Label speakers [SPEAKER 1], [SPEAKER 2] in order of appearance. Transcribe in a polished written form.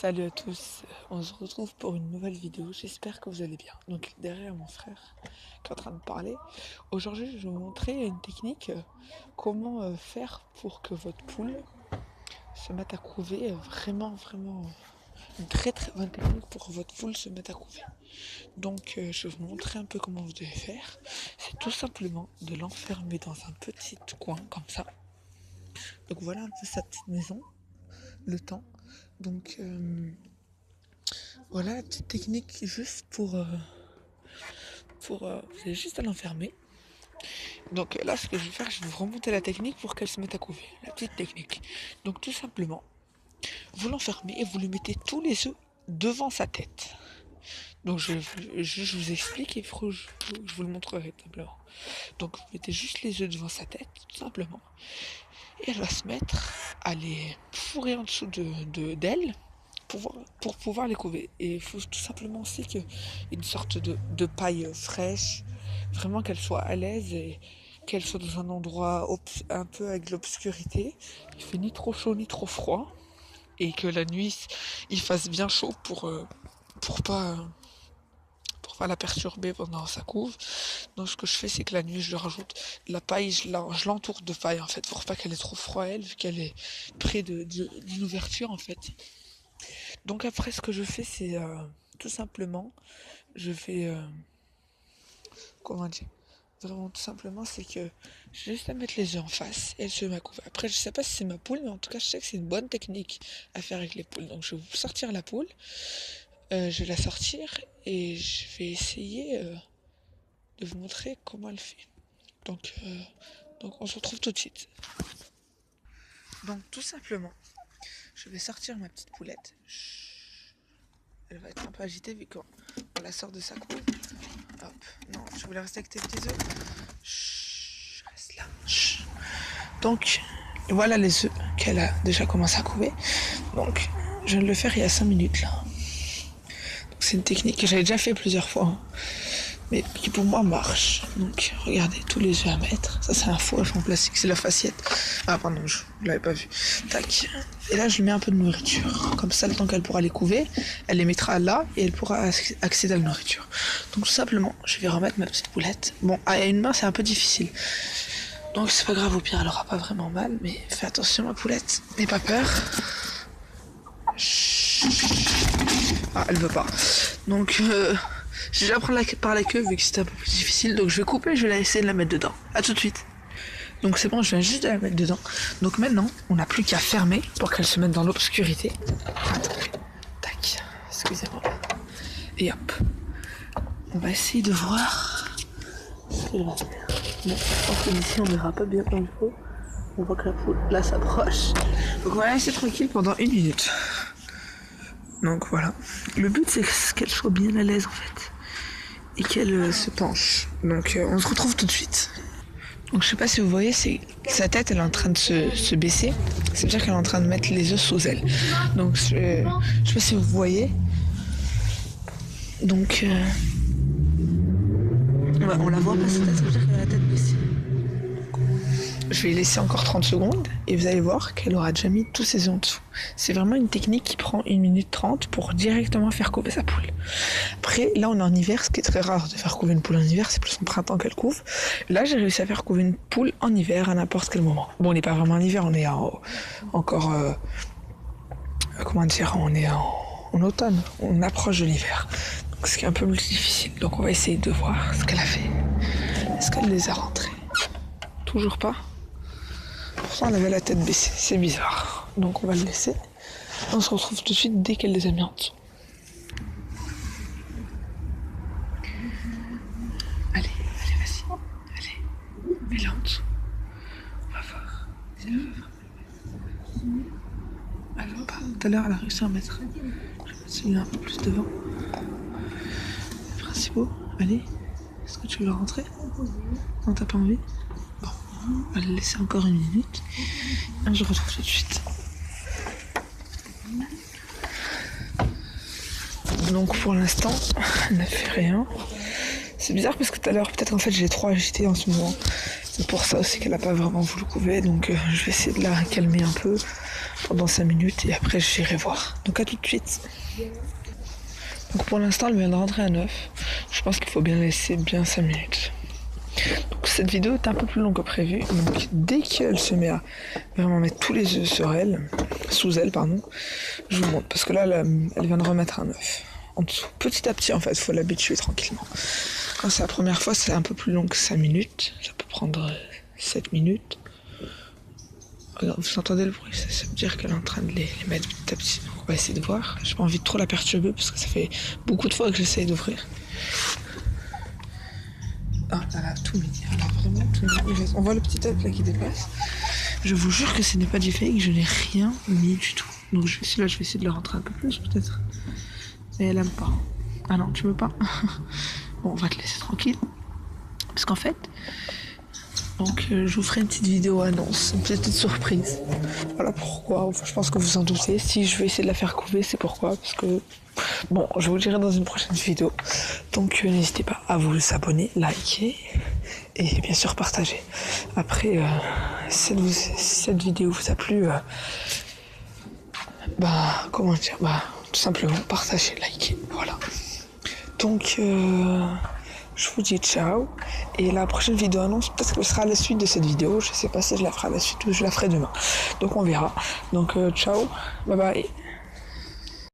[SPEAKER 1] Salut à tous, on se retrouve pour une nouvelle vidéo, j'espère que vous allez bien. Donc derrière mon frère qui est en train de parler, aujourd'hui je vais vous montrer une technique, comment faire pour que votre poule se mette à couver, vraiment une très bonne technique pour que votre poule se mette à couver. Donc je vais vous montrer un peu comment vous devez faire, c'est tout simplement de l'enfermer dans un petit coin comme ça. Donc voilà un peu sa petite maison, le temps. Donc voilà la petite technique juste vous avez juste à l'enfermer. Donc là ce que je vais faire, je vais vous remonter la technique pour qu'elle se mette à couver. La petite technique. Donc tout simplement, vous l'enfermez et vous lui mettez tous les œufs devant sa tête. Donc je vous explique et je vous le montrerai simplement. Donc vous mettez juste les œufs devant sa tête, tout simplement. Et elle va se mettre à les fourrer en dessous d'elle pour pouvoir les couver. Et il faut tout simplement aussi qu'il y ait une sorte de paille fraîche, vraiment qu'elle soit à l'aise et qu'elle soit dans un endroit un peu avec l'obscurité. Il fait ni trop chaud ni trop froid. Et que la nuit, il fasse bien chaud pour pas la perturber pendant sa couve. Donc ce que je fais, c'est que la nuit, je rajoute la paille, je l'entoure de paille en fait, pour pas qu'elle ait trop froid elle, vu qu'elle est près d'une ouverture en fait. Donc après, ce que je fais, c'est tout simplement, je vais, comment dire, vraiment tout simplement, c'est que j'ai juste à mettre les œufs en face et elle se met à couver. Après, je sais pas si c'est ma poule, mais en tout cas, je sais que c'est une bonne technique à faire avec les poules. Donc je vais vous sortir la poule, je vais la sortir et je vais essayer de vous montrer comment elle fait. Donc on se retrouve tout de suite. Donc tout simplement, je vais sortir ma petite poulette. Elle va être un peu agitée vu qu'on la sort de sa couve. Hop, non, je voulais rester avec tes petits œufs. Chut, reste là. Chut. Donc, voilà les œufs qu'elle a déjà commencé à couver. Donc, je viens de le faire il y a 5 minutes là. Donc, c'est une technique que j'avais déjà fait plusieurs fois, hein, mais qui pour moi marche. Donc, regardez, tous les œufs à mettre. Ça, c'est un faux œuf en plastique, c'est la faciette. Ah, pardon, je l'avais pas vu. Tac. Et là, je lui mets un peu de nourriture. Comme ça, le temps qu'elle pourra les couver, elle les mettra là et elle pourra accéder à la nourriture. Donc, tout simplement, je vais remettre ma petite poulette. Bon, à une main, c'est un peu difficile. Donc, c'est pas grave, au pire, elle aura pas vraiment mal. Mais fais attention, ma poulette. N'aie pas peur. Chut. Ah, elle veut pas. Donc, j'ai déjà pris par la queue vu que c'était un peu plus difficile. Donc, je vais couper, je vais essayer de la mettre dedans. À tout de suite. Donc c'est bon, je viens juste de la mettre dedans. Donc maintenant, on n'a plus qu'à fermer pour qu'elle se mette dans l'obscurité. Attendez. Tac. Excusez-moi. Et hop. On va essayer de voir ce qu'elle va faire. Bon, je pense que d'ici on verra pas bien comme il faut. On voit que la poule là s'approche. Donc on va laisser tranquille pendant 1 minute. Donc voilà. Le but c'est qu'elle soit bien à l'aise en fait. Et qu'elle se penche. Donc on se retrouve tout de suite. Donc je sais pas si vous voyez, c'est sa tête, elle est en train de se baisser. Ça veut dire qu'elle est en train de mettre les œufs sous elle. Donc je sais pas si vous voyez. Donc on la voit pas sa tête, ça veut dire qu'elle a la tête baissée. Je vais laisser encore 30 secondes et vous allez voir qu'elle aura déjà mis tous ses œufs en dessous. C'est vraiment une technique qui prend 1 minute 30 pour directement faire couver sa poule. Après, là on est en hiver, ce qui est très rare de faire couver une poule en hiver, c'est plus en printemps qu'elle couve. Là j'ai réussi à faire couver une poule en hiver à n'importe quel moment. Bon, on n'est pas vraiment en hiver, on est encore, comment dire, on est en automne, on approche de l'hiver. Donc ce qui est un peu plus difficile. Donc on va essayer de voir ce qu'elle a fait. Est-ce qu'elle les a rentrés? Toujours pas. Pourtant elle avait la tête baissée, c'est bizarre. Donc on va le laisser. On se retrouve tout de suite dès qu'elle les a mis en dessous. Allez, vas-y. Allez, mets-la en dessous. On va voir si elle veut vraiment. Elle veut pas. Tout à l'heure elle a réussi à mettre. Je vais mettre celui-là un peu plus devant. Les principaux. Allez. Est-ce que tu veux la rentrer? Non, t'as pas envie? Bon, on va le laisser encore 1 minute. Et je retrouve tout de suite. Donc pour l'instant, elle n'a fait rien. C'est bizarre parce que tout à l'heure, peut-être en fait j'ai trop agité en ce moment. C'est pour ça aussi qu'elle n'a pas vraiment voulu couver. Donc je vais essayer de la calmer un peu pendant 5 minutes et après j'irai voir. Donc à tout de suite. Donc pour l'instant elle vient de rentrer à 9. Je pense qu'il faut bien laisser bien 5 minutes. Donc cette vidéo est un peu plus longue que prévu. Donc dès qu'elle se met à vraiment mettre tous les œufs sur elle, sous elle pardon, je vous montre. Parce que là elle vient de remettre un œuf en dessous. Petit à petit en fait, il faut l'habituer tranquillement. Quand c'est la première fois c'est un peu plus long que 5 minutes. Ça peut prendre 7 minutes. Regarde, vous entendez le bruit, ça veut dire qu'elle est en train de les mettre petit à petit. Donc on va essayer de voir. J'ai pas envie de trop la perturber parce que ça fait beaucoup de fois que j'essaye d'ouvrir. Ah, elle a tout mis. Elle a vraiment tout mis. On voit le petit œuf là qui dépasse. Je vous jure que ce n'est pas du fake, je n'ai rien mis du tout. Donc je vais essayer de le rentrer un peu plus peut-être. Mais elle aime pas. Ah non, tu veux pas? Bon, on va te laisser tranquille. Parce qu'en fait, donc je vous ferai une petite vidéo annonce, une petite surprise. Voilà pourquoi, enfin, je pense que vous en doutez. Si je vais essayer de la faire couver, c'est pourquoi. Parce que, bon, je vous le dirai dans une prochaine vidéo. Donc n'hésitez pas à vous abonner, liker et bien sûr partager. Après, si cette vidéo vous a plu, comment dire, tout simplement partagez, likez, voilà. Donc je vous dis ciao. Et la prochaine vidéo annonce, peut-être qu'elle sera à la suite de cette vidéo. Je sais pas si je la ferai à la suite ou je la ferai demain. Donc on verra. Donc ciao, bye bye.